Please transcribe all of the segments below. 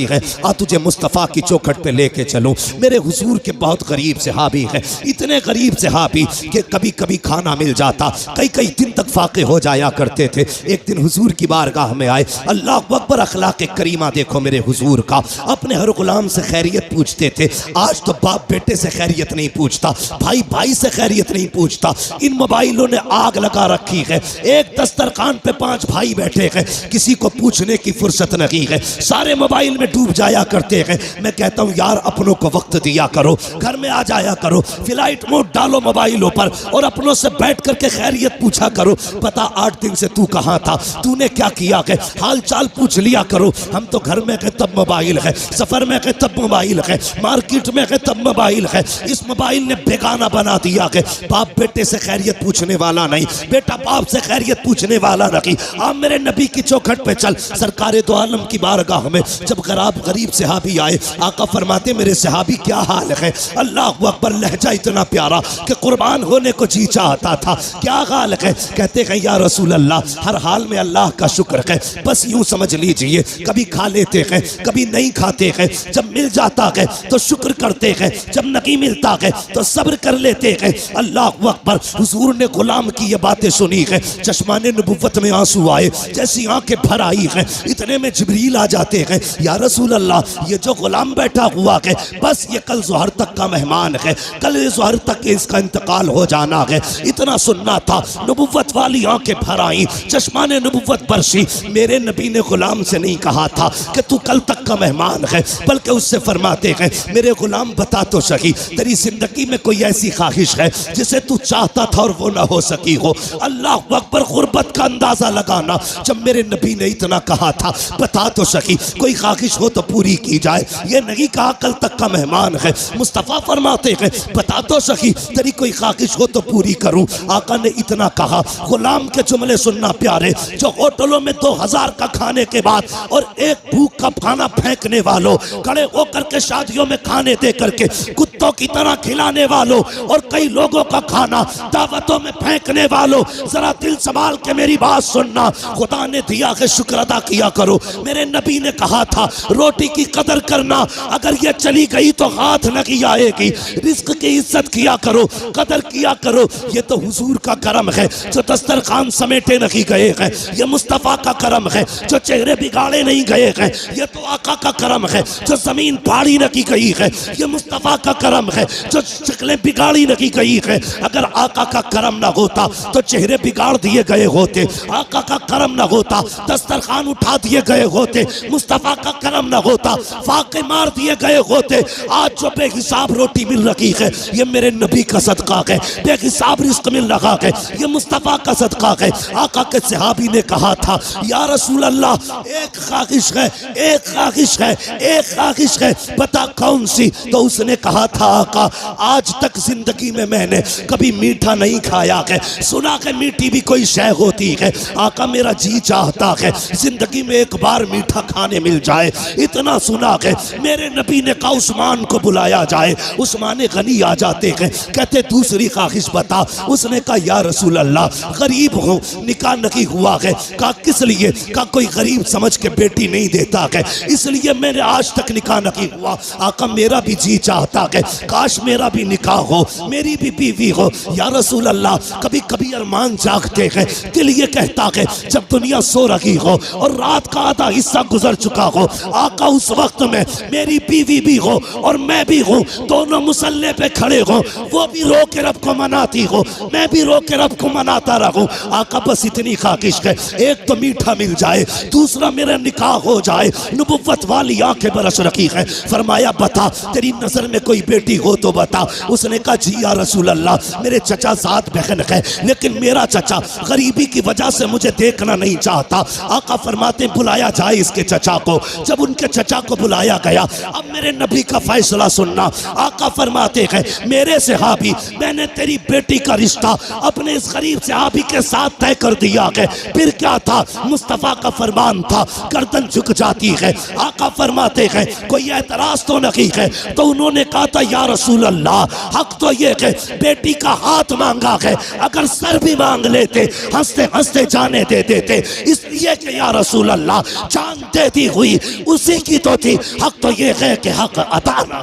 है आ तुझे मुस्तफ़ा की चौखट पे लेके चलूं। मेरे हुजूर के बहुत गरीब सहाबी हैं, इतने गरीब सहाबी कि कभी कभी खाना मिल जाता, कई कई दिन तक फाके हो जाया करते थे। एक दिन हुजूर की बारगाह में आए, अल्लाह अकबर, अखलाक करीमा देखो मेरे हुजूर का। अपने हर गुलाम से खैरियत पूछते थे। आज तो बाप बेटे से खैरियत नहीं पूछता, भाई भाई से खैरियत नहीं पूछता। इन मोबाइलों ने आग लगा रखी है। एक दस्तरखान पे 5 भाई बैठे हैं, किसी को पूछने की फुर्सत नहीं है, सारे मोबाइल में डूब जाया करते हैं। मैं कहता हूँ यार अपनों को वक्त दिया करो, घर में आ जाया करो, फ्लाइट मोड डालो मोबाइलों पर और अपनों से बैठ करके खैरियत पूछा करो। पता 8 दिन से तू कहाँ था, तूने क्या किया है, हाल चाल पूछ लिया करो। हम तो घर में गए तब मोबाइल है, सफर में गए तब मोबाइल है, मार्केट में गए तब मोबाइल है। इस मोबाइल ने बेगाना बना दिया है। बाप बेटे से खैरियत पूछने वाला नहीं, बेटा बाप से खैरियत पूछने वाला नहीं। आप मेरे नबी की चौखट पे चल, सरकारे दो आलम की बारगाह में जब गरीब सहाबी आए, आका फरमाते मेरे सहाबी क्या हाल है। अल्लाह अकबर, लहजा इतना प्यारा कि कुर्बान होने को जी चाहता था। क्या हाल है, कहते हैं या रसूल अल्लाह, हर हाल में अल्लाह का शुक्र है। बस यूं समझ लीजिए, कभी खा लेते हैं, कभी नहीं खाते हैं। जब मिल जाता है तो शुक्र करते हैं, जब नहीं मिलता है तो सब्र कर लेते हैं। अल्लाह अकबर, हुजूर ने गुलाम की ये बातें सुनी है, चश्माने नबुव्वत में आंसू आए, जैसी आंखें भर आई हैं। इतने में जिब्रील आ जाते हैं, या रसूल अल्लाह, ये जो गुलाम बैठा हुआ है बस ये कल ज़ोहर तक का मेहमान है, कल ज़ोहर तक इसका इंतकाल हो जाना है। इतना सुनना था, नबुव्वत वाली आंखें भर आई, चश्माने नबुव्वत बरसी। मेरे नबी ने गुलाम से नहीं कहा था कि तू कल तक का मेहमान है, बल्कि उससे फरमाते हैं मेरे गुलाम बता तो सही, तेरी जिंदगी में कोई ऐसी ख्वाहिश है जिसे तू चाहता था और वो ना हो सकी हो। अल्लाह अकबर, गुर्बत का अंदाजा लगाना। जब मेरे नबी ने इतना कहा था बता तो सही, कोई ख्वाहिश हो तो पूरी की जाए, ये नहीं कहा कल तक का मेहमान है। मुस्तफ़ा फरमाते हैं बता तो सही, तेरी कोई ख्वाहिश हो तो पूरी करूं। आका ने इतना कहा, गुलाम के जुमले सुनना प्यारे, जो होटलों में 2000 का खाने के बाद और एक भूख का खाना फेंकने वालों, खड़े होकर के शादियों में खाने दे करके कुत्तों की तरह खिलाने वालों और कई लोगों का खाना दावतों में फेंकने वालों, जरा दिल संभाल के मेरी बात सुनना। खुदा ने दिया है, शुक्र अदा किया करो। मेरे नबी ने कहा था रोटी की कदर करना, अगर ये चली गई तो हाथ नहीं आएगी। रिस्क की इज्जत किया करो, कदर किया करो। ये तो हुजूर का करम है जो दस्तरखान समेटे नहीं गए हैं, ये मुस्तफ़ा का करम है जो चेहरे बिगाड़े नहीं गए हैं, ये तो आका का करम है जो जमीन फाड़ी नहीं गई है, ये मुस्तफ़ा का करम है जो शक्लें बिगाड़ी नहीं गई है। अगर आका का करम ना होता तो चेहरे बिगाड़ दिए गए होते, आका का करम ना होता दस्तरखान उठा दिए गए होते, मुस्तफ़ा का करम ना होता फाके मार दिए गए होते। आज जो बेहिसाब रोटी मिल रही है ये मेरे नबी का सदका है, बेहिसाब रिस्क मिल रहा है ये मुस्तफ़ा का सदका है। आका के सहाबी ने कहा था या रसूल अल्लाह, एक ख्वाहिश है, एक ख्वाहिश है, एक ख्वाहिश है, बता कौन सी। तो उसने कहा था आका, आज तक जिंदगी में मैंने कभी मीठा नहीं खाया है, सुना है मीठी भी कोई शय होती है। आका मेरा जी चाहता है जिंदगी में एक बार मीठा खाने मिल जाए, इतना सुना है। मेरे नबी ने कहा उस्मान को बुलाया जाए। उस्मान गनी आ जाते हैं, कहते दूसरी ख्वाहिश बता। उसने कहा या रसूल अल्लाह, गरीब हूँ, निकाह नहीं हुआ है। कहा किस लिए? कहा कोई गरीब समझ के बेटी नहीं देता है, इसलिए मैंने आज तक निकाह नहीं हुआ। आका मेरा भी जी चाहता है काश मेरा भी निकाह हो, मेरी भी बीवी हो। या रसूल अल्लाह, कभी कभी अरमान जागते हैं, दिल ये कहता है जब दुनिया सो रही हो और रात का आधा हिस्सा गुजर चुका हो, आका उस वक्त में मेरी बीवी भी हो और मैं भी हूँ, दोनों मुसल्ले पे खड़े हो, वो भी रो के रब को मनाती हो, मैं भी रो के रब को मनाता रहूं। आका बस इतनी ख्वाहिश है, एक तो मीठा मिल जाए, दूसरा मेरा निकाह हो जाए। नबुव्वत वाली आंखें बरस रखी है। फरमाया बता तेरी नजर में कोई बेटी हो तो बता। उसने कहा जी या रसूल अल्लाह, मेरे चचा 7 बहन है, लेकिन मेरा चचा गरीबी की वजह से मुझे देखना नहीं चाहता। आका फरमाते बुलाया जाए इसके चचा को। जब उनके चचा को बुलाया गया, अब मेरे नबी का फैसला सुनना। आका फरमाते हैं मेरे सहाबी, मैंने तेरी बेटी का रिश्ता अपने इस गरीब सहाबी के साथ तय कर दिया है। फिर क्या था, मुस्तफ़ा का फरमान था, गर्दन झुक जाती है। आका फरमाते हैं कोई एतराज तो नहीं है। तो उन्होंने कहा था या रसूल अल्लाह, हक तो ये है बेटी का हाथ मांगा है, अगर सर भी मांग लेते हंसते हंसते जाने दे देते, इसलिए कि या रसूल अल्लाह जान देती हुई उसी की तो थी। हक तो ये है कि हक अता ना।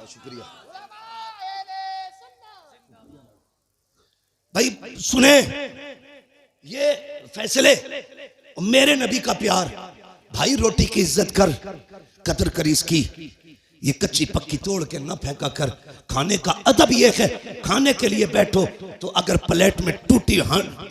शुक्रिया भाई। सुने ये फैसले, मेरे नबी का प्यार। भाई रोटी की इज्जत कर, कदर कर इसकी। ये कच्ची पक्की तोड़ के न फेंका कर। खाने का अदब ये है, खाने के लिए बैठो तो अगर प्लेट में टूटी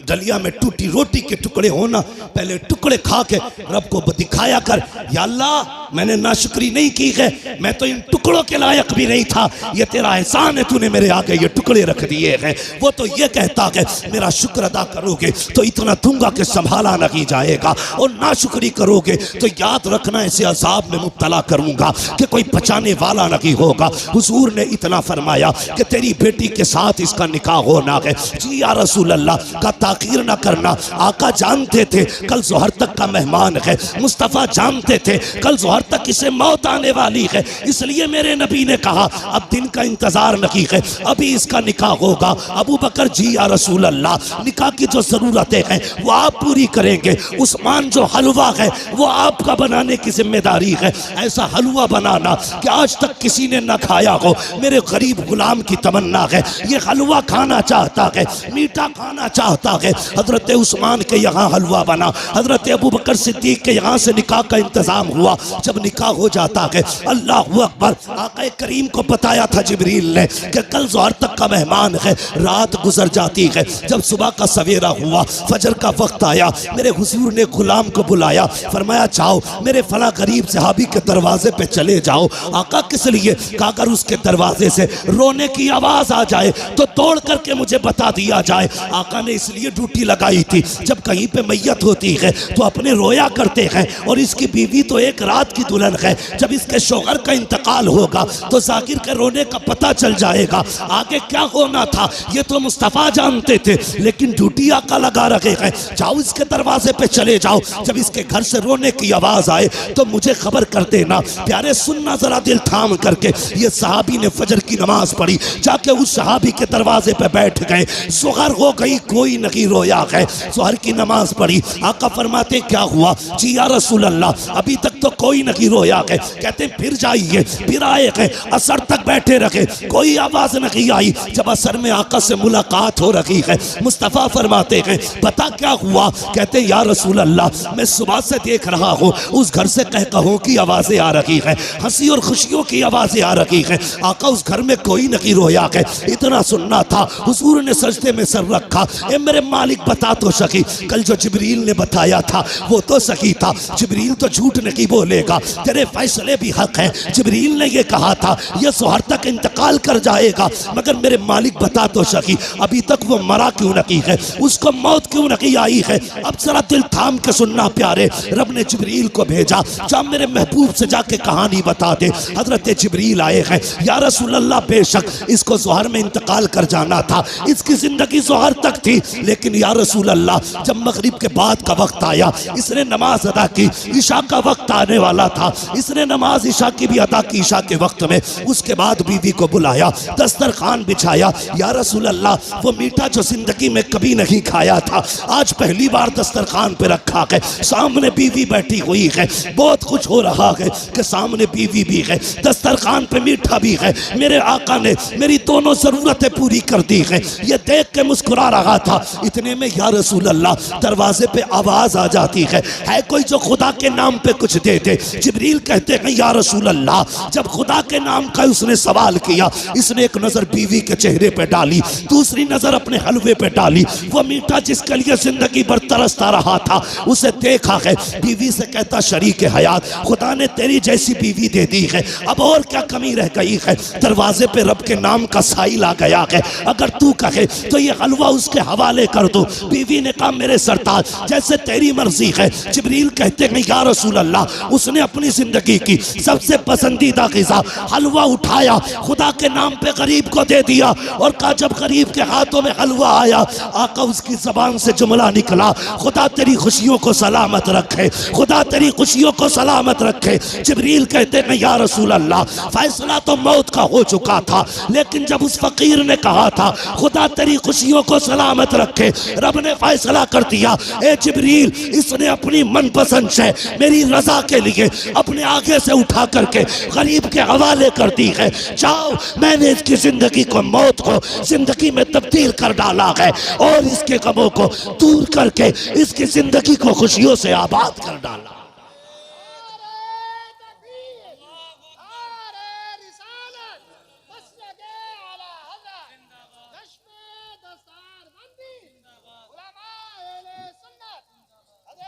दलिया में टूटी रोटी के टुकड़े हो ना, पहले टुकड़े खा के रब को दिखाया कर, या अल्लाह मैंने नाशुक्री नहीं की है, मैं तो इन टुकड़ों के लायक भी नहीं था, ये तेरा एहसान है, तूने मेरे आगे ये टुकड़े रख दिए हैं। वो तो ये कहता है मेरा शुक्र अदा करोगे तो इतना दूंगा कि संभाला नहीं जाएगा, और नाशुक्री करोगे तो याद रखना ऐसे अजाब में मुब्तला करूंगा कि कोई बचाने वाला नहीं होगा। हुजूर ने इतना फरमाया कि तेरी बेटी के साथ इसका निकाह होना है। जी या रसूल अल्लाह का ताकीर ना करना। आका जानते थे कल जोहर तक का मेहमान है, मुस्तफ़ा जानते थे कल जोहर तक इसे मौत आने वाली है, इसलिए मेरे नबी ने कहा अब दिन का इंतजार नहीं है, अभी इसका निकाह होगा। अबू बकर जी या रसूल अल्लाह निकाह की जो जरूरतें हैं वो आप पूरी करेंगे। उस्मान जो हलवा है वो आपका बनाने की जिम्मेदारी है। ऐसा हलवा बनाना कि आज तक किसी ने ना खाया हो। मेरे गरीब गुलाम की तमन्ना है, ये हलवा खाना चाहता है, मीठा खाना चाहता है। हजरत उस्मान के यहाँ हलवा बना, हजरत अबू बकर सिद्दीक के यहाँ से निकाह का इंतजाम हुआ। जब निकाह हो जाता है, अल्लाह अकबर, आका करीम को बताया था जिब्रील ने कि कल जोहर तक का मेहमान है। रात गुजर जाती है, जब सुबह का सवेरा हुआ, फजर का वक्त आया, मेरे हुजूर ने गुलाम को बुलाया, फरमाया जाओ मेरे फला गरीब सहाबी के दरवाजे पे चले जाओ। आका किस लिए? कहा अगर उसके दरवाजे से रोने की आवाज आ जाए तो तोड़ करके मुझे बता दिया जाए। आका ने इसलिए ड्यूटी लगाई थी, जब कहीं पे मैयत होती है तो अपने रोया करते हैं, और इसकी बीवी तो एक रात की दुल्हन है। जब इसके शौहर का इंतकाल होगा तो जाकिर के रोने का पता चल जाएगा। आगे क्या होना था ये तो मुस्तफ़ा जानते थे, लेकिन ड्यूटी आका लगा रखे हैं, जाओ इसके दरवाजे पे चले जाओ, जब इसके घर से रोने की आवाज आए तो मुझे खबर कर देना। प्यारे सुनना जरा दिल थाम करके, ये सहाबी ने फजर की नमाज पढ़ी, जाके उस सहाबी के दरवाजे पे बैठ गए। सुहर हो गई, कोई नहीं रोया है। सुहर की नमाज पढ़ी, आका फरमाते क्या हुआ? जी या रसूल अल्लाह अभी तक तो कोई नहीं रोया है। कहते फिर जाइए, फिर आए हैं, असर तक बैठे रखे, कोई आवाज नहीं आई। जब असर में आका से मुलाकात हो रही है, मुस्तफ़ा फरमाते हैं पता क्या हुआ? कहते या रसूल अल्लाह मैं सुबह से देख रहा हूँ उस घर से कह कहों की आवाजें आ रही है, हंसी और खुशियों की आवाजें आ रही है। आका उस घर में कोई नहीं रोया है। इतना सुनना था, हुजूर ने सजदे में सर रखा, ए मेरे मालिक बता तो सकी, कल जो जिब्रील ने बताया था वो तो सही था, जिब्रील तो झूठ नहीं बोलेगा, तेरे फैसले भी हक है। जिब्रील ने ये कहा था ये जोहर तक इंतकाल कर जाएगा, मगर मेरे मालिक बता तो सकी अभी तक वो मरा क्यों नहीं है, उसको मौत क्यों नहीं आई है। अब जरा दिल थाम के सुनना प्यारे, रब ने जिब्रील को भेजा, जा मेरे महबूब से जाके कहानी बता दे। हजरत जिब्रील आए हैं, या रसूल अल्लाह बेशक इसको जोहर में इंतकाल कर जाना था, इसकी जिंदगी जोहर तक थी, लेकिन या रसूल अल्लाह जब मगरिब के बाद का वक्त आया इसने नमाज अदा की, ईशा का वक्त आने वाला था, इसने नमाज ईशा की भी अदा की ईशा के वक्त में। उसके बाद बीवी को बुलाया, दस्तरखान बिछाया, या रसूल अल्लाह वो मीठा जो जिंदगी में कभी नहीं खाया था आज पहली बार दस्तरखान पे रखा है, सामने बीवी बैठी हुई है, बहुत कुछ हो रहा है कि सामने बीवी भी है, दस्तरखान पे मीठा भी है, मेरे आका ने मेरी दोनों जरूरतें पूरी कर दी है। ये देख के मुस्कुरा रहा था, इतने में या रसूल अल्लाह दरवाजे पे आवाज आ जाती है कोई जो खुदा के नाम पे कुछ दे दे। जिब्रील कहते हैं या रसूल अल्लाह जब खुदा के नाम का उसने सवाल किया, इसने एक नजर बीवी के चेहरे पे डाली, दूसरी नजर अपने हलवे पे डाली, वो मीठा जिसके लिए जिंदगी भर तरसता रहा था उसे देखा है। बीवी से कहता शरीक हयात खुदा ने तेरी जैसी बीवी दे दी है, अब और क्या कमी रह गई है। दरवाजे पे रब के नाम का साइल आ गया है, अगर तू कहे तो ये हलवा उसके हवाले कर दो। बीवी ने कहा मेरे सरताज जैसे तेरी मर्जी है। जिब्रील कहते हैं या रसूल अल्लाह उसने अपनी जिंदगी की सबसे पसंदीदा ग़िज़ा हलवा उठाया, खुदा के नाम पे गरीब को दे दिया और कहा जब गरीब के हाथों में हलवा आया, आका उसकी ज़बान से जुमला निकला, खुदा तेरी खुशियों को सलामत रखे, खुदा तेरी खुशियों को सलामत रखे। जिब्रील कहते हैं या रसूल अल्लाह, फैसला तो मौत का हो चुका था, लेकिन जब उस फकीर ने कहा था खुदा तेरी खुशियों को सलामत रखे, रब ने फैसला कर दिया, ए जिब्रील इसने अपनी मनपसंद से मेरी रजा के लिए अपने आगे से उठा करके गरीब के हवाले कर दी है। जाओ, मैंने इसकी जिंदगी को, मौत को जिंदगी में तब्दील कर डाला है और इसके गमों को दूर करके इसकी जिंदगी को खुशियों से आबाद कर डाला।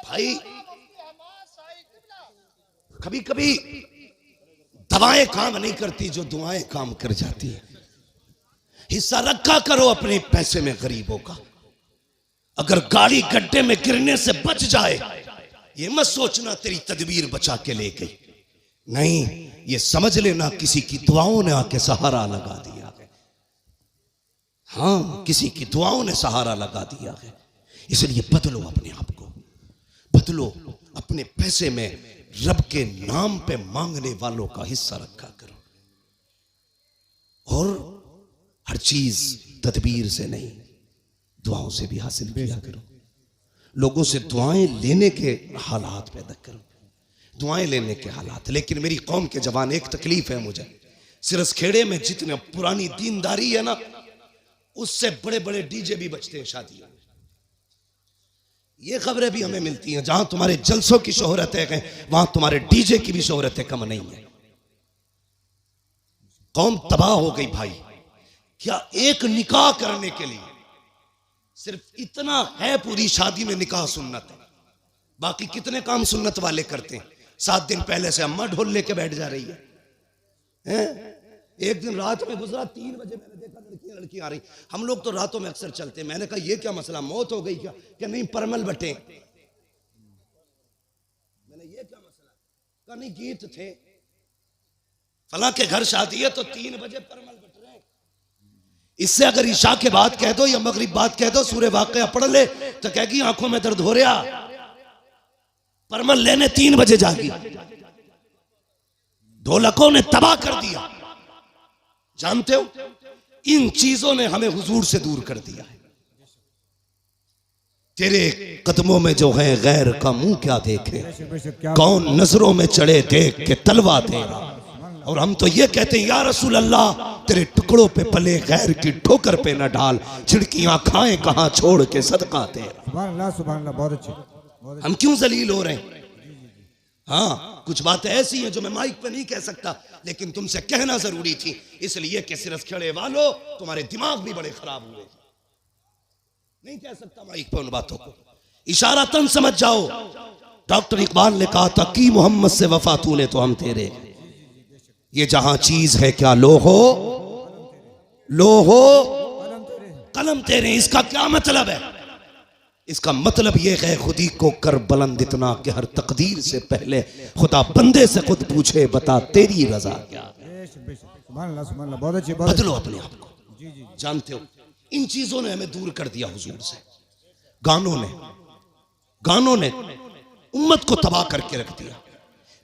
भाई कभी कभी दवाएं काम नहीं करती जो दुआएं काम कर जाती है। हिस्सा रखा करो अपने पैसे में गरीबों का। अगर गाड़ी गड्ढे में गिरने से बच जाए, ये मत सोचना तेरी तदबीर बचा के ले गई, नहीं, ये समझ लेना किसी की दुआओं ने आके सहारा लगा दिया है। हाँ, किसी की दुआओं ने सहारा लगा दिया है। इसलिए बदलो अपने आप को, बदलो। अपने पैसे में रब के नाम पे मांगने वालों का हिस्सा रखा करो और हर चीज तदबीर से नहीं, दुआओं से भी हासिल किया करो। लोगों से दुआएं लेने के हालात पैदा करो, दुआएं लेने के हालात। लेकिन मेरी कौम के जवान, एक तकलीफ है मुझे, सिरसखेड़े में जितने पुरानी दीनदारी है ना, उससे बड़े बड़े डीजे भी बजते हैं शादियों में। ये खबरें भी हमें मिलती हैं, जहां तुम्हारे जलसों की शोहरत है वहां तुम्हारे डीजे की भी शोहरत कम नहीं है। कौम तबाह हो गई भाई। क्या एक निकाह करने के लिए सिर्फ इतना है, पूरी शादी में निकाह सुन्नत है, बाकी कितने काम सुन्नत वाले करते हैं। 7 दिन पहले से अम्मा ढोल लेके बैठ जा रही है। एक दिन रात में गुजरा, 3 बजे मैंने देखा लड़की आ रही। हम लोग तो रातों में अक्सर चलते हैं। मैंने कहा ये क्या मसला, मौत हो गई क्या? कि नहीं, परमल बटे। मैंने ये क्या मसला? कहा नहीं, गीत थे, फला के घर शादी है तो 3 बजे परमल बट रहे। इससे अगर ईशा के बाद कह दो या मगरिब बाद कह दो सूरह वाक़िया पढ़ ले, तो कहेगी आंखों में दर्द हो रहा, परमल लेने 3 बजे जागी। ढोलकों ने तबाह कर दिया। जानते हो, इन चीजों ने हमें हुजूर से दूर कर दिया है। तेरे कदमों में जो है गैर का मुंह क्या देखे, कौन नजरों में चढ़े देख के तलवा तेरा। और हम तो ये कहते हैं या रसूल अल्लाह, तेरे टुकड़ों पे पले गैर की ठोकर पे न डाल, छिड़कियां खाएं कहां छोड़ के सदका तेरा। सुभान अल्लाह, सुभान अल्लाह, बहुत अच्छे। हम क्यों जलील हो रहे हैं? हाँ, कुछ बातें ऐसी हैं जो मैं माइक पे नहीं कह सकता, लेकिन तुमसे कहना जरूरी थी, इसलिए कि सिरसखेड़े वालों तुम्हारे दिमाग भी बड़े खराब हुए। नहीं कह सकता माइक पे उन बातों को, इशारातन समझ जाओ। डॉक्टर इकबाल ने कहा था कि मोहम्मद से वफा तूने तो हम तेरे। ये जहां चीज है क्या लो हो कलम तेरे। इसका क्या मतलब है? इसका मतलब यह है खुदी को कर बुलंद इतना कि हर तकदीर से पहले खुदा बंदे से खुद पूछे बता तेरी रजा क्या है। बदलो अपने आप को। जानते हो, इन चीजों ने हमें दूर कर दिया हुजूर से। गानों ने उम्मत को तबाह करके रख दिया।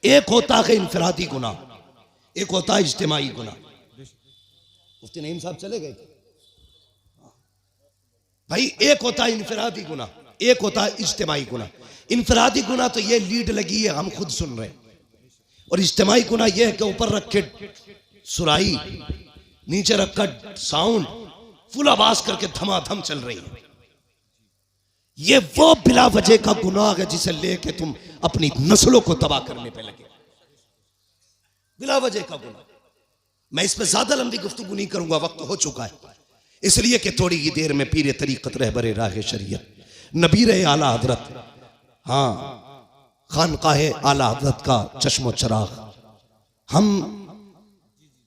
एक होता है इनफरादी गुनाह, एक होता है इज्तिमाई गुनाह। मुफ्ती नईम साहब चले गए भाई। एक होता है इनफरादी गुनाह, एक होता है इज्तिमाई गुनाह। इनफरादी गुनाह तो ये लीड लगी है, हम खुद सुन रहे हैं। और इज्तिमाई गुनाह ये है कि ऊपर रख के सुराई, नीचे रखकर साउंड, फुल आवाज करके धमाधम चल रही है। ये वो बिला वजह का गुनाह है जिसे लेके तुम अपनी नस्लों को तबाह करने पे लगे। बिला वजह का गुनाह। मैं इस पे ज्यादा लंबी गुफ्तगू नहीं करूंगा, वक्त हो चुका है, इसलिए कि थोड़ी ही देर में पीर तरीक़त रहबर राह शरीयत नबीर आला हजरत, हाँ, खानकाहे आला हजरत का चश्मो चराग, हम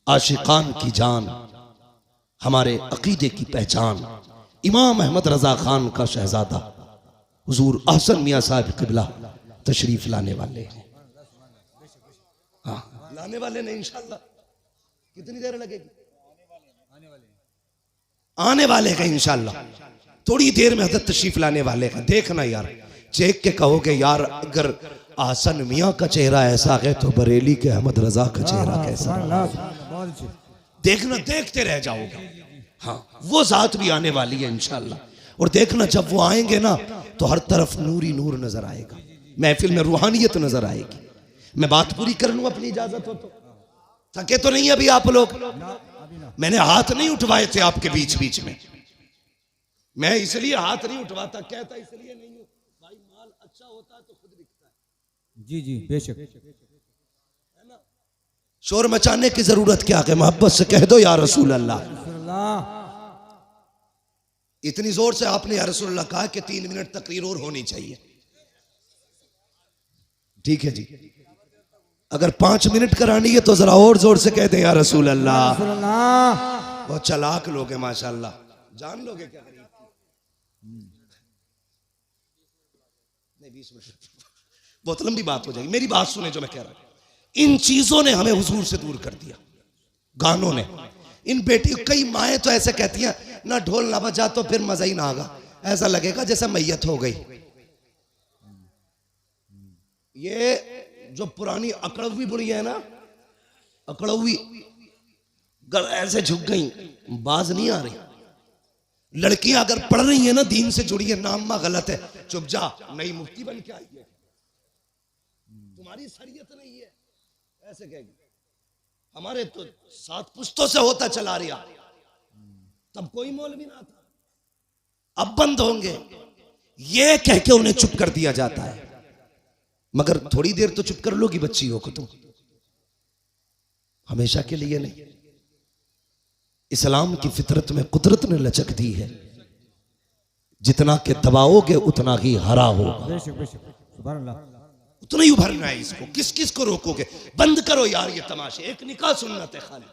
आशिकान की जान, हमारे अकीदे की पहचान, इमाम अहमद रजा खान का शहजादा हुजूर अहसन मियां साहब क़िबला तशरीफ लाने वाले हैं। आने वाले नहीं इंशाल्लाह। कितनी देर लगेगी? आने वाले हैं इंशाल्लाह, थोड़ी देर में हजरत तशरीफ लाने वाले हैं। देखना यार, चेक के कहोगे यार अगर आसन मियाँ का चेहरा ऐसा है तो बरेली के अहमद रजा का चेहरा कैसा? देखना, देखते रह जाओगे। हाँ, वो जात भी आने वाली है इंशाल्लाह। और देखना जब वो आएंगे ना तो हर तरफ नूर ही नूर नजर आएगा, महफिल में रूहानियत नजर आएगी। मैं बात पूरी कर लूं, अपनी इजाजत हो तो। थके तो नहीं अभी आप लोग? मैंने हाथ नहीं उठवाए थे आपके बीच बीच में, मैं इसलिए हाथ नहीं उठवाता, कहता इसलिए नहीं हूं भाई, माल अच्छा होता तो खुद बिकता है। जी जी बेशक, है ना? शोर मचाने की जरूरत क्या है? मोहब्बत से कह दो या रसूल अल्लाह। इतनी जोर से आपने या रसूल अल्लाह कहा कि 3 मिनट तकरीर और होनी चाहिए। ठीक है जी, अगर 5 मिनट करानी है तो जरा और जोर से कह दें या रसूल अल्लाह। बहुत चालाक लोग हैं माशाल्लाह, जान लोगे क्या करीब नहीं 20 मिनट बहुत लंबी बात हो जाएगी। मेरी बात सुने जो मैं कह रहा हूं। इन चीजों ने हमें हुजूर से दूर कर दिया, गानों ने। इन बेटी, कई माएँ तो ऐसे कहती हैं ना ढोल ना बजा तो फिर मजा ही ना आगा, ऐसा लगेगा जैसे मैयत हो गई। ये जो पुरानी अकड़वी बुढ़ी है ना, अकड़वी ऐसे झुक गई, बाज नहीं आ रही। लड़कियां अगर पढ़ रही है ना, दीन से जुड़ी है, नाम गलत है, चुप जा, नई मुफ्ती बन के आई है, तुम्हारी शरीयत नहीं है, ऐसे कहेगी। हमारे तो 7 पुश्तों से होता चला रहा, तब कोई मौलवी ना था, अब बंद होंगे, ये कह के उन्हें चुप कर दिया जाता है। मगर थोड़ी देर तो चुप कर लोगी बच्चियों को तुम, हमेशा के लिए नहीं। इस्लाम की फितरत में कुदरत ने लचक दी है, जितना के दबाओगे उतना ही हरा होगा, उतना ही उभरना है इसको। किस किस को रोकोगे? बंद करो यार ये तमाशे। एक निकाह सुन्नत है खाली,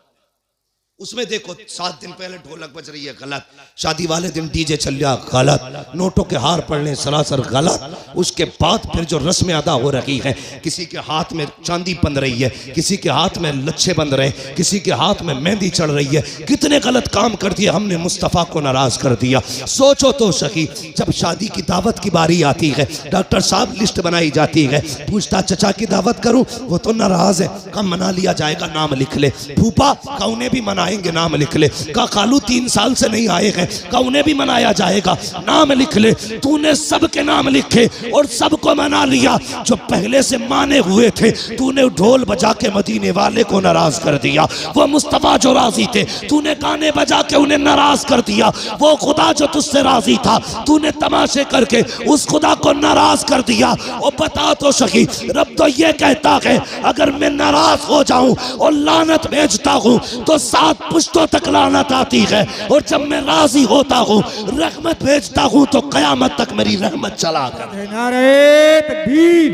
उसमें देखो 7 दिन पहले ढोलक बज रही है, गलत। शादी वाले दिन डीजे चल रहा, गलत। नोटों के हार पड़ने सरासर गलत। उसके बाद फिर जो रस्में अदा हो रही है, किसी के हाथ में चांदी बंध रही है, किसी के हाथ में लच्छे बंध रहे, किसी के हाथ में मेहंदी चढ़ रही है। कितने गलत काम कर दिए हमने, मुस्तफ़ा को नाराज कर दिया। सोचो तो सही, जब शादी की दावत की बारी आती है, डॉक्टर साहब लिस्ट बनाई जाती है, पूछता चचा की दावत करूं, वो तो नाराज है, कम मना लिया जाएगा, नाम लिख ले। फूफा का उन्हें भी मनाएंगे, नाम लिख ले। का खालू 3 साल से नहीं आए हैं, का उन्हें भी मनाया जाएगा, नाम लिख ले। तूने सबके नाम लिखे और सबको मना लिया। जो पहले से माने हुए थे, तूने ढोल बजा के मदीने वाले को नाराज कर दिया। वो मुस्तफा जो राजी थे, तूने गाने बजा के उन्हें नाराज कर दिया। वो खुदा जो तुझसे राजी था, तूने तमाशे करके उस खुदा को नाराज कर दिया। और बता तो सही, रब तो ये कहता है अगर मैं नाराज हो जाऊं और लानत भेजता हूं तो 7 पुश्तों तक लानत आती है, और जब मैं राजी होता हूँ रहमत भेजता हूँ तो कयामत तक मेरी रहमत चला कर। नारे तकबीर,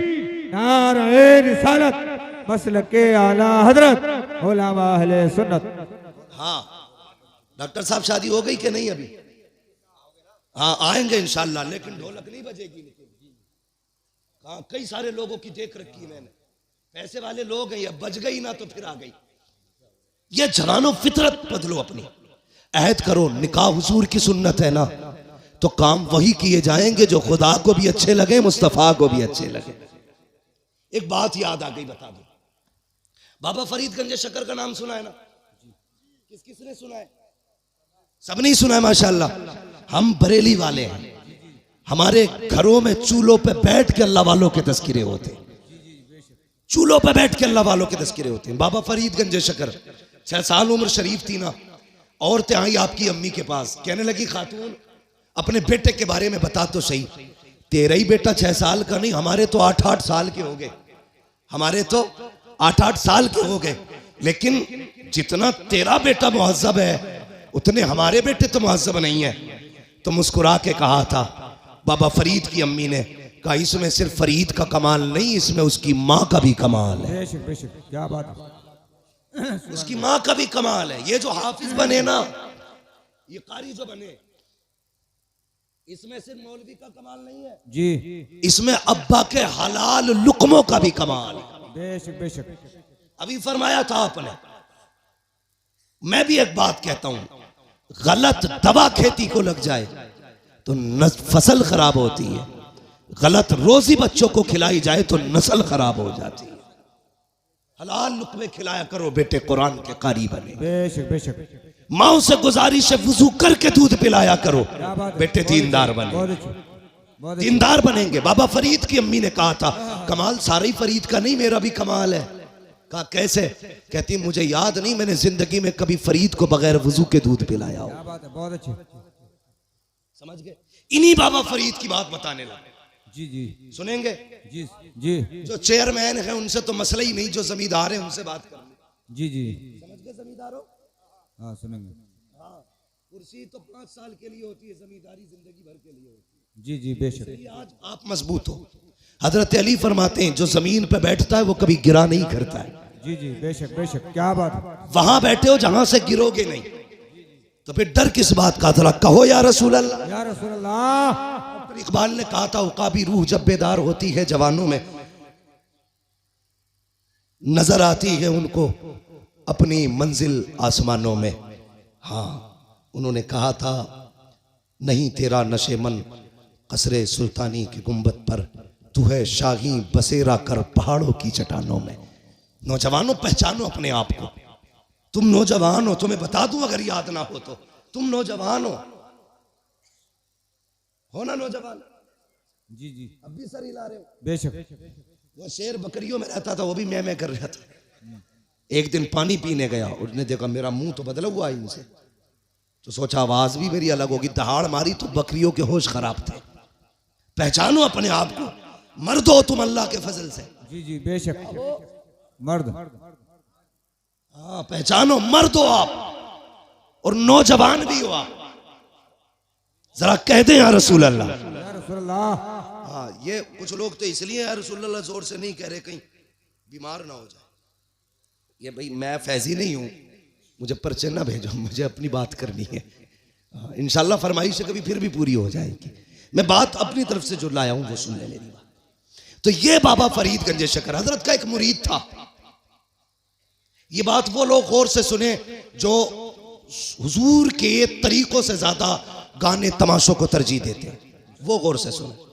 नारे रिसालत, मसलके आला हजरत उलमा अहले सुन्नत। हाँ डॉक्टर साहब, शादी हो गई कि नहीं अभी? हाँ आएंगे इंशाल्लाह, लेकिन ढोलक नहीं बजेगी। हाँ, कई सारे लोगों की देख रखी है मैंने, पैसे वाले लोग हैं, ये बज गई ना तो फिर आ गई। ये जवानों फितरत बदलो अपनी, अहद करो। निकाह हुजूर की सुन्नत है ना, तो काम वही किए जाएंगे जो खुदा को भी अच्छे लगे, मुस्तफा को भी अच्छे लगे। एक बात याद आ गई, बता दो। बाबा फरीद गंज शकर का नाम सुना है ना? किस किसने सुना है? सब नहीं सुना है माशाल्लाह। हम बरेली वाले हैं, हमारे घरों में चूल्हों पे बैठ के अल्लाह वालों के तज़किरे होते हैं, चूल्हों पे बैठ के अल्लाह वालों के तज़किरे होते हैं। बाबा फरीद गंज शकर 6 साल उम्र शरीफ थी ना, औरतें आई आपकी अम्मी के पास, कहने लगी खातून अपने बेटे के बारे में बता तो सही। तेरा ही बेटा 6 साल का नहीं, हमारे तो 8-8 साल के हो गए, हमारे तो 8-8 साल के हो गए। लेकिन जितना तेरा बेटा मुहज्जब है उतने हमारे बेटे तो मुहज्जब नहीं है। तो मुस्कुरा के कहा था बाबा फरीद की अम्मी ने, कहा इसमें सिर्फ फरीद का कमाल नहीं, इसमें उसकी माँ का भी कमाल है। बेशक बेशक, क्या बात है, उसकी माँ का भी कमाल है। ये जो हाफिज बने ना, ये कारी जो बने, इसमें सिर्फ मौलवी का कमाल नहीं है जी, इसमें अब्बा के हलाल लुकमों का भी कमाल है। बेशक बेशक, अभी फरमाया था आपने। मैं भी एक बात कहता हूं, गलत दवा खेती को लग जाए तो फसल खराब होती है, गलत रोजी बच्चों को खिलाई जाए तो नस्ल खराब हो जाती है। हलाल लुकमे खिलाया करो बेटे, कुरान के कारी बने। बेशक बेशक। माओ से गुजारिश है वुजू करके दूध पिलाया करो क्या बात है, बेटे, बहुत दीनदार अच्छी, बने, बहुत अच्छी, बहुत अच्छी। दीनदार बनेंगे। बाबा फरीद की अम्मी ने कहा था कमाल सारा ही फरीद का नहीं, मेरा भी कमाल है। कहा कैसे? कहती मुझे याद नहीं मैंने जिंदगी में कभी फरीद को बगैर वुजू के दूध पिलाया हो। क्या बात है, बहुत अच्छी। समझ गए? इन्हीं बाबा फरीद की बात बताने लगा। जी जी सुनेंगे? जी जी जो चेयरमैन है उनसे तो मसला ही नहीं, जो जमींदार है उनसे बात कर। जी जी। समझ गए जमींदारों? हाँ सुनेंगे। हाँ, कुर्सी तो 5 साल के लिए होती है, जमींदारी जिंदगी भर के लिए होती है। जी जी बेशक। इसलिए आज आप मजबूत हो। हजरत अली फरमाते हैं जो जमीन पे बैठता है वो कभी गिरा नहीं करता है। जी जी बेशक बेशक। क्या बात है। वहां बैठे हो जहां से गिरोगे नहीं, तो फिर डर किस बात का? जरा कहो या रसूल अल्लाह। या रसूल अल्लाह। इकबाल ने कहा था उकाबी रूह जब बेदार होती है जवानों में, नजर आती है उनको अपनी मंजिल आसमानों में। हाँ, उन्होंने कहा था नहीं तेरा नशे मन कसरे सुल्तानी की गुंबद पर, तू है शाही बसेरा कर पहाड़ों की चट्टानों में। नौजवानों पहचानो अपने आप को, तुम नौजवान हो। तुम्हें बता दूं अगर याद ना हो तो, तुम नौजवान हो ना नौजवान? जी जी अब भी सर हिला रहे हो। बेशक। वो शेर बकरियों में रहता था, वो भी मैं कर रहा था। एक दिन पानी पीने गया, उसने देखा मेरा मुंह तो बदला हुआ है इनसे, तो सोचा आवाज भी मेरी अलग होगी, दहाड़ मारी तो बकरियों के होश खराब थे। पहचानो अपने आप को, मर्द हो तुम अल्लाह के फजल से। जी जी बेशक। मर्द। हाँ पहचानो, मर्द हो आप और नौजवान भी हो आप। जरा कह दें या रसूल अल्लाह। या रसूल अल्लाह। हाँ, ये कुछ लोग तो इसलिए या रसूल अल्लाह जोर से नहीं कह रहे कहीं बीमार ना हो जाए। ये भाई मैं फैजी नहीं हूं, मुझे पर्चे ना भेजो, मुझे अपनी बात करनी है। इंशाल्लाह फरमाइश कभी फिर भी पूरी हो जाएगी। मैं बात अपनी तरफ से जो लाया हूं वो सुन ले मेरी बात। तो ये बाबा फरीद गंज शकर हजरत का एक मुरीद था। ये बात वो लोग गौर से सुने जो हुजूर के तरीकों से ज्यादा गाने तमाशों को तरजीह देते हैं, वो गौर से सुने।